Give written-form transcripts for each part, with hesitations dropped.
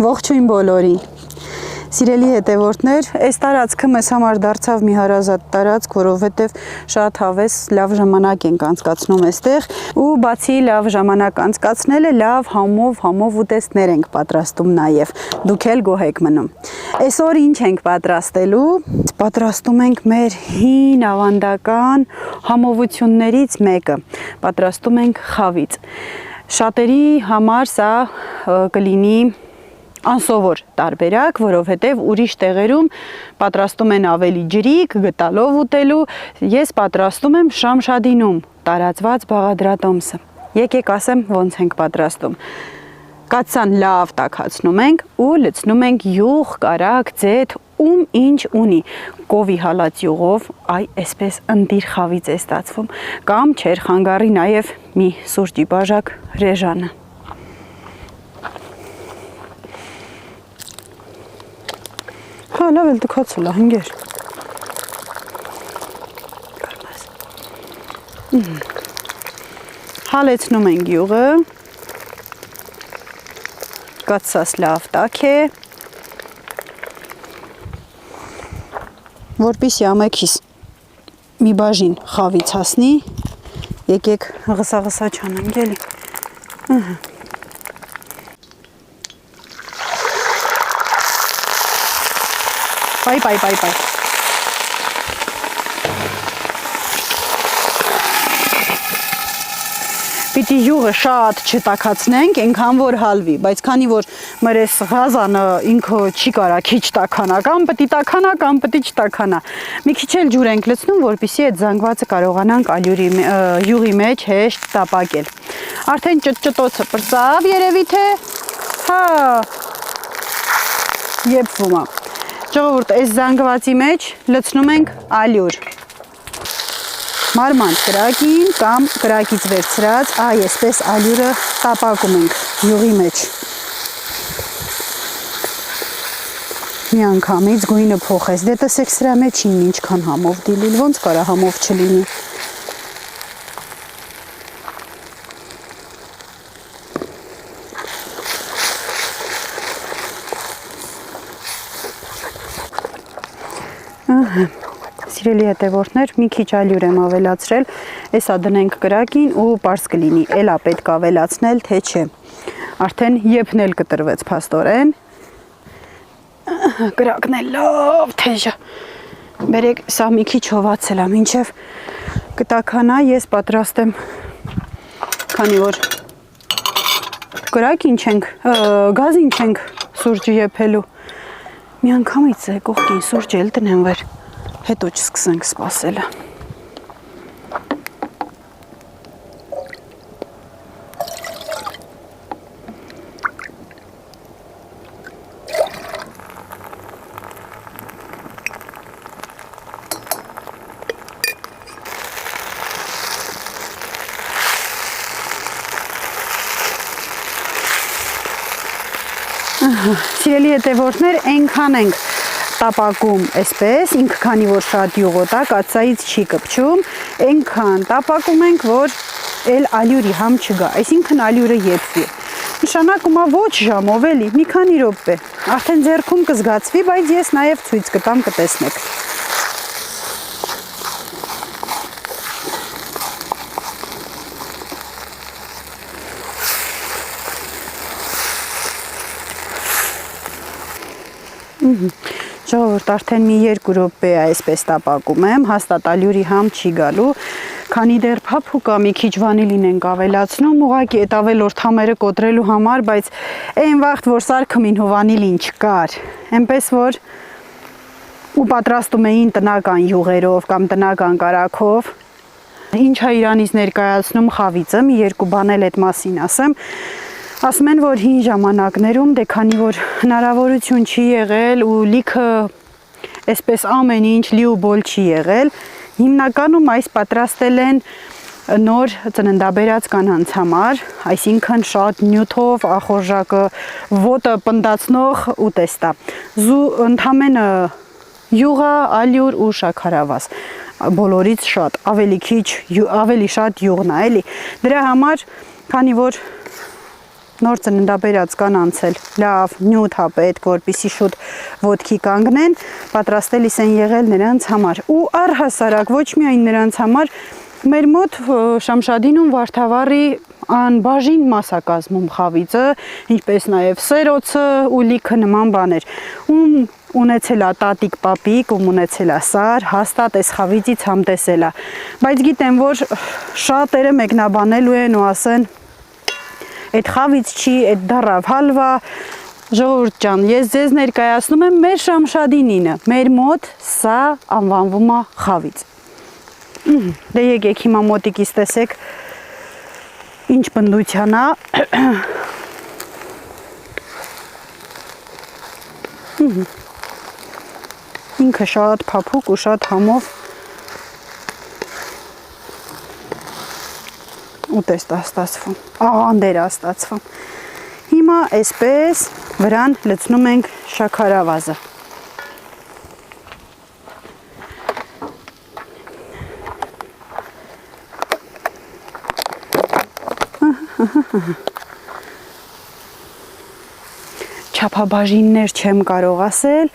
Ողջույն բոլորին։ Սիրելի հետևորդներ, այս տարածքը մեզ համար դարձավ մի հարազատ տարածք, որովհետև շատ հավես լավ ժամանակ ենք անցկացնում այստեղ ու բացի լավ ժամանակ անցկացնելը լավ համով ուտեստներ ենք պատրաստում նաև։ Դուք էլ գոհ եք մնում։ Այսօր ինչ ենք պատրաստելու։ Պատրաստում ենք մեր հին ավանդական համովություններից մեկը։ Պատրաստում ենք խավիծ։ Շատերի համար սա կլինի անսովոր տարբերակ, որովհետև ուրիշ տեղերում պատրաստում են ավելի ջրիկ, գտալով ուտելու, ես պատրաստում եմ շամշադինում տարածված բաղադրատոմսը։ Եկեք ասեմ ոնց ենք պատրաստում։ Կաթսան լավ տաքացնում ենք ու լցնում ենք յուղ, կարագ, ձեթ, ում ինչ ունի, կովի հալած յուղով, այ այսպես ընտիր խավիծ է ստացվում, կամ չեր խանգարի նաև մի սուրճի բաժակ ռեժանը։ Հա, լավ էլ դքացել է, հնգեր։ Հալեցնում ենք յուղը, կաթսաս լավ տաք է, որպեսզի ամեքիս մի բաժին խավիծ հասնի, եկեք ղսա չանենք էլի։ Բայ։ Պիտի յուղը շատ չտաքացնենք, այնքան որ հալվի, բայց քանի որ մեր այս ղազանը ինքը չի կարա քիչ տաքանա, կամ պիտի տաքանա, կամ պիտի չտաքանա։ Մի քիչ էլ ջուր ենք լցնում, որպեսզի այդ զանգվածը կարողանանք յուղի մեջ հեշտ տապակել։ Արդեն ճտճտոցը պրծավ, երևի թե, հա, եփվում է։ Ժողովուրդ, այս զանգվածի մեջ լցնում ենք ալյուր։ Մարմանդ կրակին կամ կրակից վերցրած, այ այսպես ալյուրը տապակում ենք յուղի մեջ։ Մի անգամից գույնը փոխես, դե տեսեք սրա մեջ ինչքան համով դիլիլ, ոնց կարա համով չլինի։ Սիրելի հետևորդներ, մի քիչ ալյուր եմ ավելացրել, այսա դնենք կրակին ու պարզ կլինի, էլա պետք ավելացնել, թե չէ։ Արդեն եփնել կտրվեց փաստորեն։ Կրակն է լավ թեժը։ Բերեք, սա մի քիչ հովացել է, մինչև կտաքանա, ես պատրաստեմ, քանի որ կրակին չենք, գազին չենք սուրճը եփելու։ Մի անգամից է կողքին սուրճ էլ տնեմ վեր, հետո չսկսենք սպասելը։ Սիրելի հետևորդներ, այնքան ենք տապակում այսպես, ինքը քանի որ շատ յուղոտ է, կաթսայից չի կպչում, այնքան տապակում ենք, որ էլ ալյուրի համ չգա, այսինքն ալյուրը եփվի։ Նշանակում է ոչ ժամով էլի, մի քանի րոպե, արդեն ձեռքում կզգացվի, բայց ես նաև ցույց կտամ, կտեսնեք։ Ժողովուրդ, արդեն մի 2 րոպե այսպես տապակում եմ, հաստատ ալյուրի համ չի գալու, քանի դեռ փափուկ է, մի քիչ վանիլին ենք ավելացնում, ուղղակի այդ ավելորդ համերը կոտրելու համար, բայց այն վաղտ, որ սարքումին ու վանիլին չկար, այնպես որ ու պատրաստում էին տնական յուղերով կամ տնական կարագով, ինչ է իրանից ներկայացնում խավիծը, մի 2 բան էլ այդ մասին ասում են, որ հին ժամանակներում, դե քանի որ հնարավորություն չի եղել ու լիքը այսպես ամեն ինչ լի ու բոլ չի եղել, հիմնականում այս պատրաստել են նոր ծննդաբերած կանանց համար, այսինքն շատ նյութով, ախորժակը, ոտը պնդացնող ուտեստա։ Ընդամենը յուղա, ալյուր ու շաքարավազ, բոլորից շատ, ավելի շատ յուղն է, էլի։ Դրա համար, քանի որ նոր ծննդաբերած կան անցել, լավ նյութ է պետք, որպեսզի շուտ ոտքի կանգնեն, պատրաստելիս են եղել նրանց համար։ Ու առհասարակ ոչ միայն նրանց համար, մեր մոտ Շամշադինում Վարդավառի անբաժին մաս է կազմում խավիծը, ինչպես նաև սերոցը ու լիքը նման բաներ։ Ում ունեցել է տատիկ պապիկ, ում ունեցել է սար, հաստատ այս խավիծից համտեսել է։ Բայց գիտեմ, որ շատերը մեկնաբանելու են ու ասեն, այդ խավիծ չի, այդ դառավ հալվա։ Ժողովուրդ ջան, ես ձեզ ներկայացնում եմ մեր Շամշադինինը։ Մեր մոտ սա անվանվում է խավիծ։ Դե եկեք հիմա մոտիկից տեսեք ինչ բնդության է։ Ինքը շատ փափուկ ու շատ համով ուտեստ է ստացվում, աղանդեր է ստացվում։ Հիմա այսպես վրան լցնում ենք շաքարավազը։ Չափաբաժիններ չեմ կարող ասել,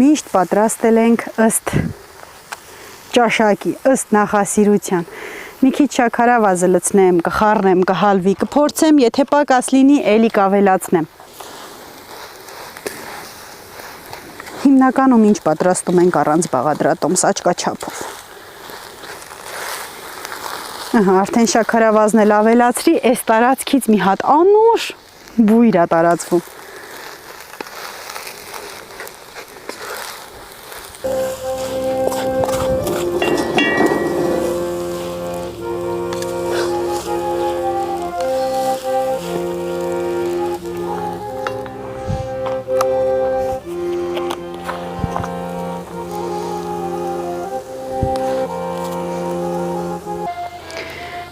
միշտ պատրաստել ենք ըստ ճաշակի, ըստ նախասիրության։ Մի քիչ շաքարավազը լցնեմ, կխառնեմ, կհալվի, կփորձեմ, եթե պակաս լինի, էլի կավելացնեմ։ Հիմնականում ինչ պատրաստում ենք առանց բաղադրատոմս, աչկաչափով։ Արդեն շաքարավազն էլ ավելացրի, այս տարածքից մի հատ անուշ բույր է տարածվում։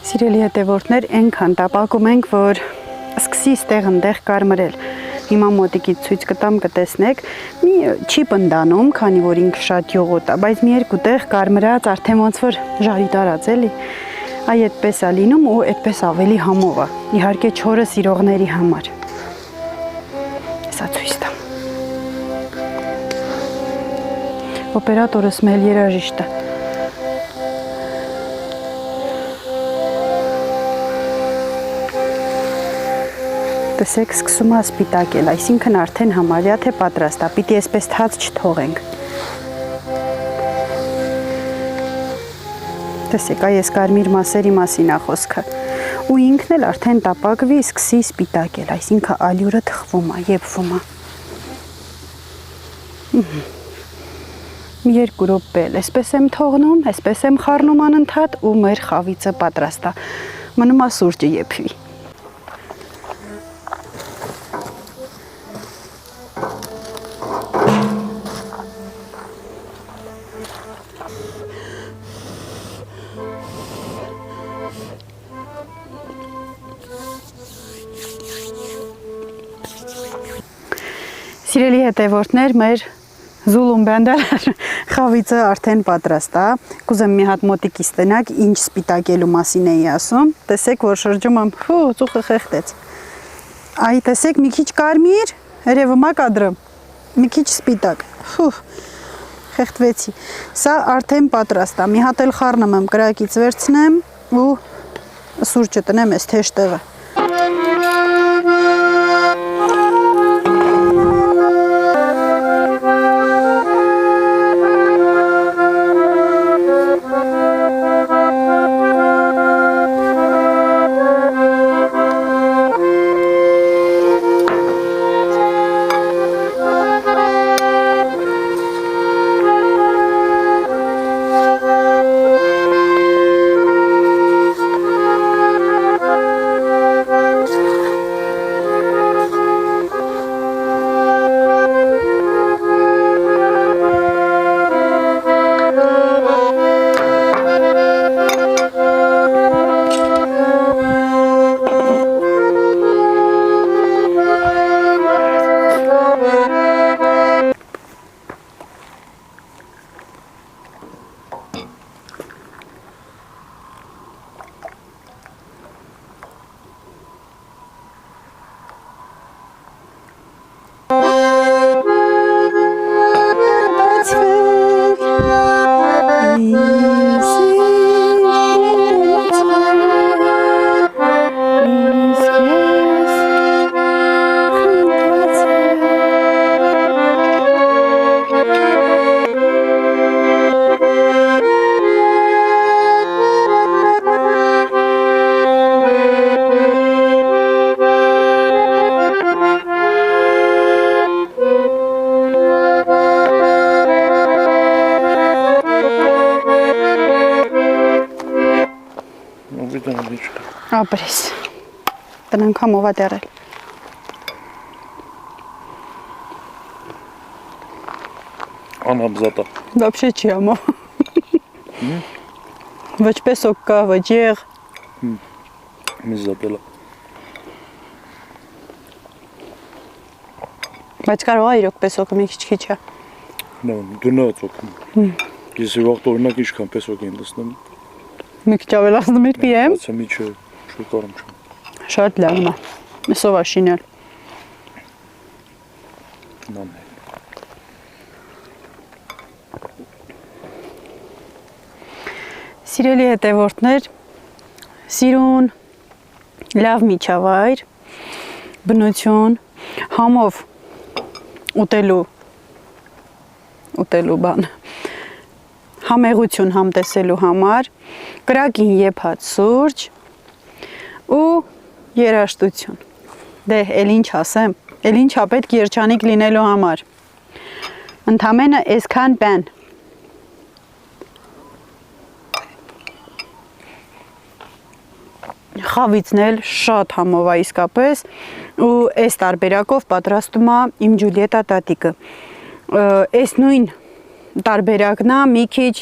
Սիրելի հետևորդներ, այնքան տապակում ենք, որ սկսի ստեղ-ընդեղ կարմրել։ Հիմա մոտիկից ցույց կտամ, կտեսնեք, մի չի պնդանում, քանի որ ինքը շատ յուղոտ է, բայց մի երկու տեղ կարմրած արդեն ոնց որ ժարի տարած էլի։ Այ այդպես է լինում ու այդպես ավելի համով է։ Իհարկե չորը սիրողների համար։ Սա ցույց տամ։ Օպերատորս մեծ երաժիշտ է։ Տեսեք, սկսում է սպիտակել, այսինքն արդեն համարյա թե պատրաստ է, պիտի այսպես թաց չթողենք։ Տեսեք, այս կարմիր մասերի մասին է խոսքը։ Ու ինքն էլ արդեն տապակվի, սկսի սպիտակել, այսինքն ալյուրը թխվում է, եփվում է։ Մի երկու րոպե էլ այսպես եմ թողնում, այսպես եմ խառնում անընդհատ ու մեր խավիծը պատրաստ է։ Մնում է սուրճը եփվի։ Սիրելի հետևորդներ, մեր զուլում բանդալար խավիծը արդեն պատրաստ է։ Կուզեմ մի հատ մոտիկից տնակ, ինչ սպիտակելու մասին էի ասում։ Տեսեք, որ շրջում եմ, ծուխը խեղտեց։ Այ տեսեք, մի քիչ կարմիր, երևում է կադրը, մի քիչ սպիտակ։ Խեղտվեցի։ Սա արդեն պատրաստ է։ Մի հատ էլ խառնում եմ, կրակից վերցնեմ ու սուրճը տնեմ այս թեժ տեղը։ դրան ինչ։ Ապրես։ Տնանք համովա դերել։ Անհամզատա։ Вообще չյամո։ Ոչ պեսոք կա, ոչ եղ։ Մի զատելա։ Բայց կարող է իրոք պեսոքը մի քիչ է։ Գնաց օգնում։ Ես վաղ օրինակ ինչքան պեսոք են դասնում։ Մի քիչ ավելացնում եմ պիեմ։ Բայց մի չէ, շուտարում չեմ։ Շատ լավն է։ Մսով է շինել։ Նամե։ Սիրելի հետևորդներ, սիրուն, լավ միջավայր, բնություն, համով ուտելու բան, համեղություն համտեսելու համար, կրակին եփած սուրճ ու երաժշտություն։ Դե, էլ ինչ ասեմ, էլ ինչ ա պետք երջանիկ լինելու համար։ Ընդամենը այսքան բան։ Խավիցն էլ շատ համով է իսկապես ու այս տարբերակով պատրաստում է իմ Ջուլիետա տատիկը։ Այս նույն տարբերակն է մի քիչ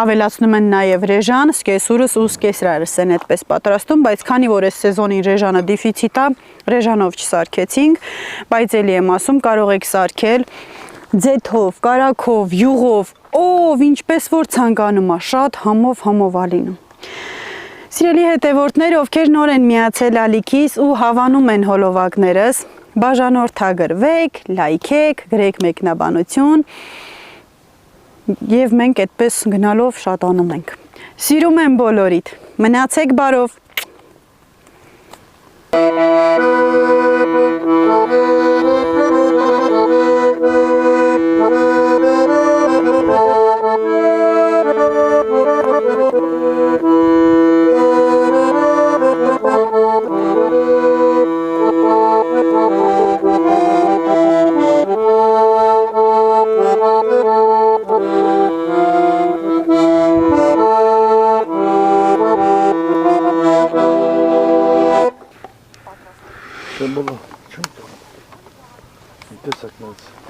ավելացնում են նաև ռեժան, սկեսուրս ու սկեսրարս են այդպես պատրաստում, բայց քանի որ այս սեզոնին ռեժանը դիֆիցիտ է, ռեժանով չսարքեցինք, բայց էլի եմ ասում, կարող եք սարքել ձեթով, կարագով, յուղով, ով ինչպես որ ցանկանում է, շատ համով ա լինում։ Սիրելի հետևորդներ, ովքեր նոր են միացել ալիքիս ու հավանում են հոլովակներս, բաժանորդագրվեք, լայքեք, գրեք մեկնաբանություն և մենք այդպես գնալով շատանում ենք։ Սիրում եմ բոլորիդ, մնացեք բարով։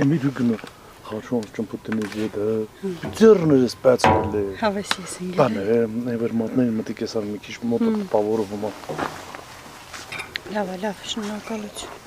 Emidugunu haşon çamputunu yedi. Bitirin spatule. Հավեսիեսին Բանը, նեվեր մոտնեն մտիկ էսար մի քիչ մոտը պավորով մա։ լավ, շնորհակալություն։